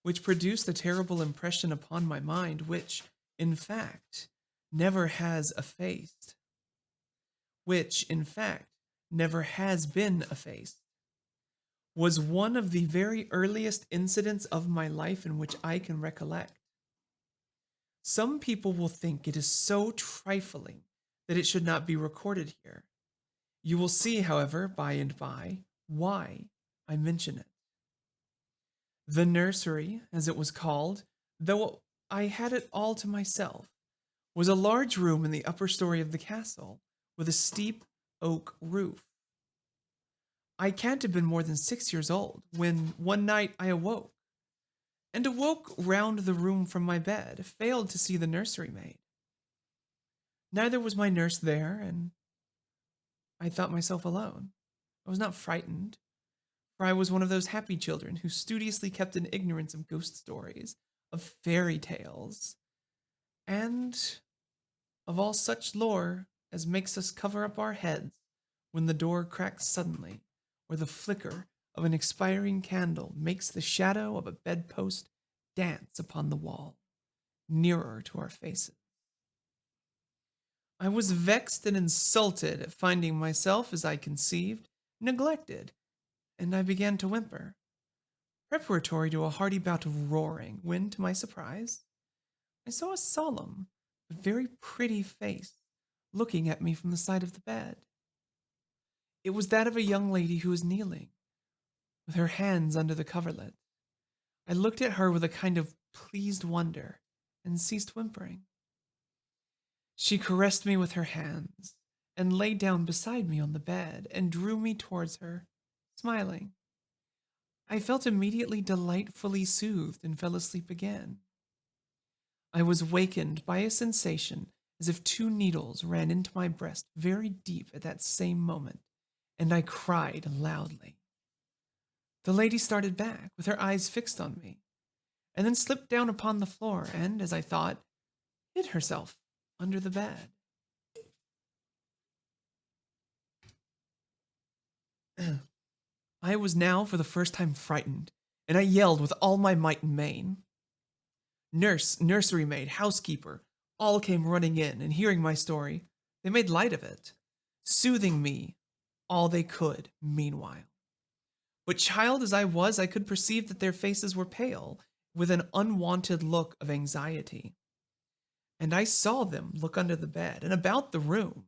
which produced a terrible impression upon my mind, which, in fact, never has effaced, which, in fact, never has been effaced, was one of the very earliest incidents of my life in which I can recollect. Some people will think it is so trifling that it should not be recorded here. You will see, however, by and by, why I mention it. The nursery, as it was called, though I had it all to myself, was a large room in the upper story of the castle, with a steep oak roof. I can't have been more than 6 years old when one night I awoke, and awoke round the room from my bed, failed to see the nursery maid. Neither was my nurse there, and I thought myself alone. I was not frightened, for I was one of those happy children who studiously kept in ignorance of ghost stories, of fairy tales, and of all such lore as makes us cover up our heads when the door cracks suddenly, or the flicker of an expiring candle makes the shadow of a bedpost dance upon the wall, nearer to our faces. I was vexed and insulted at finding myself, as I conceived, neglected, and I began to whimper, preparatory to a hearty bout of roaring, when, to my surprise, I saw a solemn but very pretty face looking at me from the side of the bed. It was that of a young lady who was kneeling, with her hands under the coverlet. I looked at her with a kind of pleased wonder, and ceased whimpering. She caressed me with her hands, and lay down beside me on the bed, and drew me towards her, smiling. I felt immediately delightfully soothed, and fell asleep again. I was wakened by a sensation as if 2 needles ran into my breast very deep at that same moment, and I cried loudly. The lady started back, with her eyes fixed on me, and then slipped down upon the floor, and, as I thought, hid herself under the bed. I was now for the first time frightened, and I yelled with all my might and main. Nurse, nursery maid, housekeeper, all came running in, and hearing my story, they made light of it, soothing me all they could meanwhile. But child as I was, I could perceive that their faces were pale, with an unwonted look of anxiety. And I saw them look under the bed, and about the room,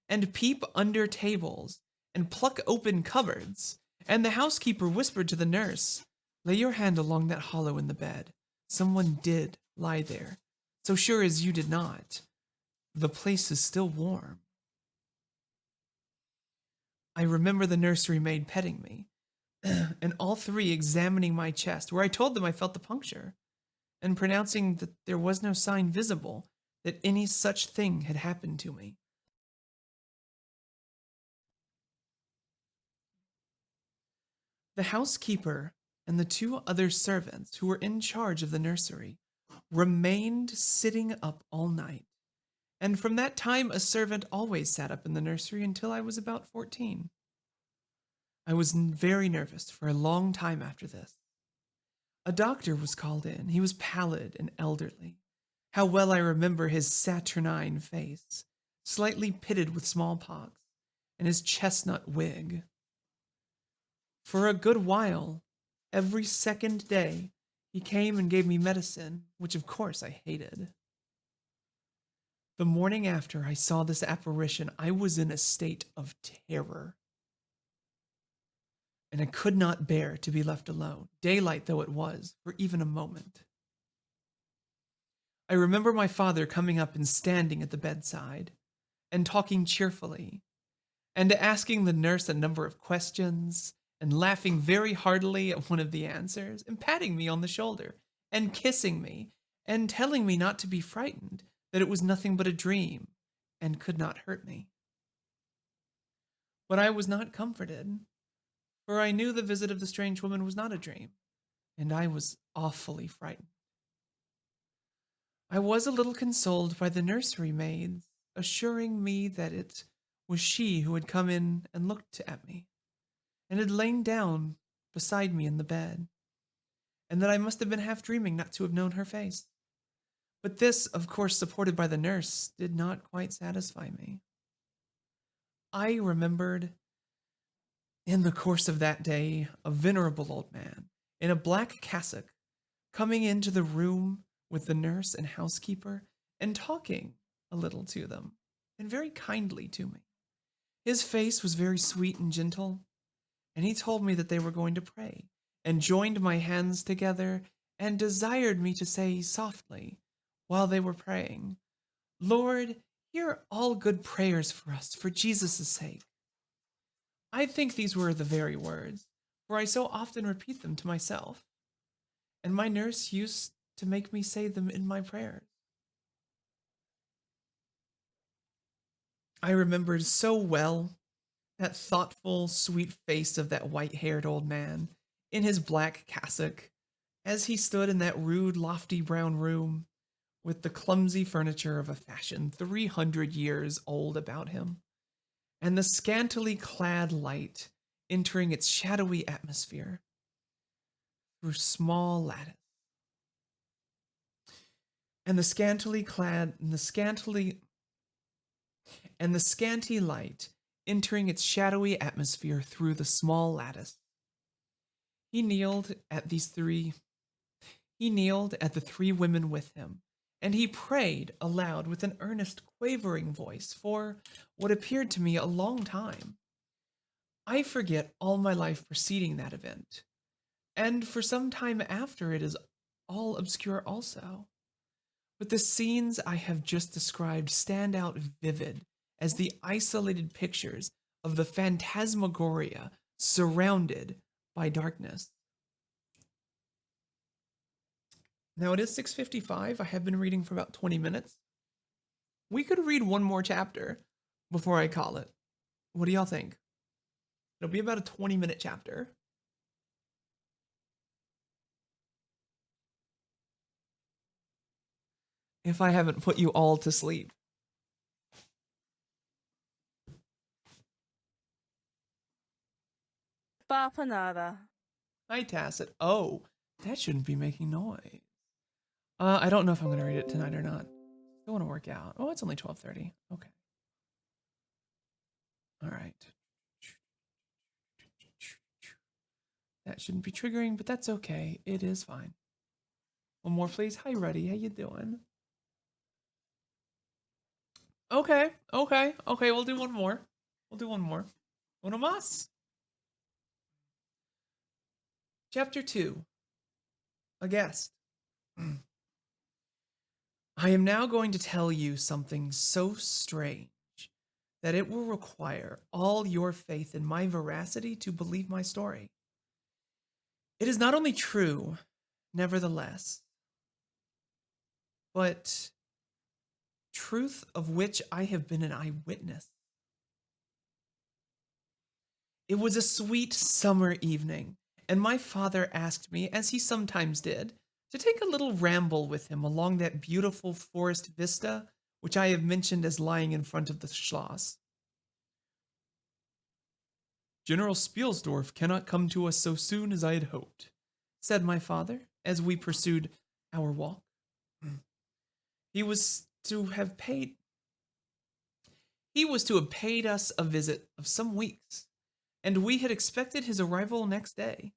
and peep under tables, and pluck open cupboards, and the housekeeper whispered to the nurse, "Lay your hand along that hollow in the bed. Someone did lie there, so sure as you did not. The place is still warm." I remember the nursery maid petting me, and all three examining my chest, where I told them I felt the puncture, and pronouncing that there was no sign visible that any such thing had happened to me. The housekeeper and the 2 other servants who were in charge of the nursery remained sitting up all night, and from that time a servant always sat up in the nursery until I was about 14. I was very nervous for a long time after this. A doctor was called in. He was pallid and elderly. How well I remember his saturnine face, slightly pitted with smallpox, and his chestnut wig. For a good while, every second day, he came and gave me medicine, which of course I hated. The morning after I saw this apparition, I was in a state of terror, and I could not bear to be left alone, daylight though it was, for even a moment. I remember my father coming up and standing at the bedside, and talking cheerfully, and asking the nurse a number of questions, and laughing very heartily at one of the answers, and patting me on the shoulder, and kissing me, and telling me not to be frightened, that it was nothing but a dream, and could not hurt me. But I was not comforted, for I knew the visit of the strange woman was not a dream, and I was awfully frightened. I was a little consoled by the nursery maids assuring me that it was she who had come in and looked at me, and had lain down beside me in the bed, and that I must have been half dreaming not to have known her face. But this, of course supported by the nurse, did not quite satisfy me. I remembered, in the course of that day, a venerable old man, in a black cassock, coming into the room with the nurse and housekeeper, and talking a little to them, and very kindly to me. His face was very sweet and gentle, and he told me that they were going to pray, and joined my hands together, and desired me to say softly, while they were praying, "Lord, hear all good prayers for us, for Jesus' sake." I think these were the very words, for I so often repeat them to myself, and my nurse used to make me say them in my prayers. I remembered so well that thoughtful, sweet face of that white-haired old man in his black cassock as he stood in that rude, lofty brown room with the clumsy furniture of a fashion 300 years old about him, and the scantily clad light entering its shadowy atmosphere through small lattice. And the scanty light entering its shadowy atmosphere through the small lattice. He kneeled at the three women with him, and he prayed aloud with an earnest, quavering voice for what appeared to me a long time. I forget all my life preceding that event, and for some time after it is all obscure also. But the scenes I have just described stand out vivid as the isolated pictures of the phantasmagoria surrounded by darkness. Now it is 6:55. I have been reading for about 20 minutes. We could read one more chapter before I call it. What do y'all think? It'll be about a 20-minute chapter. If I haven't put you all to sleep. Farfanada. Hi, Tacit. Oh, that shouldn't be making noise. I don't know if I'm going to read it tonight or not. I want to work out. Oh, it's only 12:30. Okay. All right. That shouldn't be triggering, but that's okay. It is fine. One more, please. Hi, Ruddy. How you doing? Okay. We'll do one more. Uno más. Chapter 2. A guest. I am now going to tell you something so strange that it will require all your faith in my veracity to believe my story. It is not only true, nevertheless, but truth of which I have been an eyewitness. It was a sweet summer evening, and my father asked me, as he sometimes did, to take a little ramble with him along that beautiful forest vista which I have mentioned as lying in front of the Schloss. "General Spielsdorf cannot come to us so soon as I had hoped," said my father, as we pursued our walk. He was to have paid us a visit of some weeks, and we had expected his arrival next day.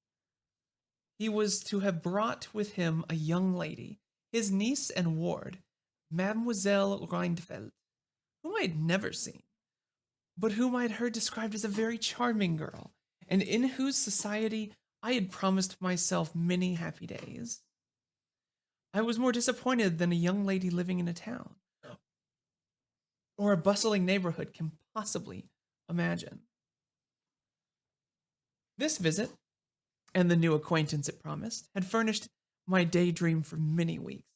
He was to have brought with him a young lady, his niece and ward, Mademoiselle Rheinfeld, whom I had never seen, but whom I had heard described as a very charming girl, and in whose society I had promised myself many happy days. I was more disappointed than a young lady living in a town or a bustling neighborhood can possibly imagine. This visit, and the new acquaintance it promised, had furnished my daydream for many weeks.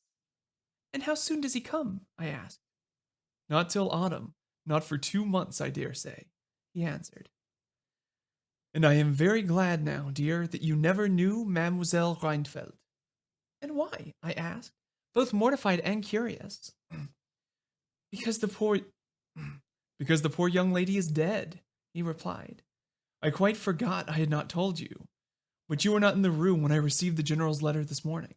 "And how soon does he come?" I asked. "Not till autumn, not for 2 months, I dare say," he answered. "And I am very glad now, dear, that you never knew Mademoiselle Rheinfeld." "And why?" I asked, both mortified and curious. Because the poor young lady is dead," he replied. "I quite forgot I had not told you. But you were not in the room when I received the general's letter this morning.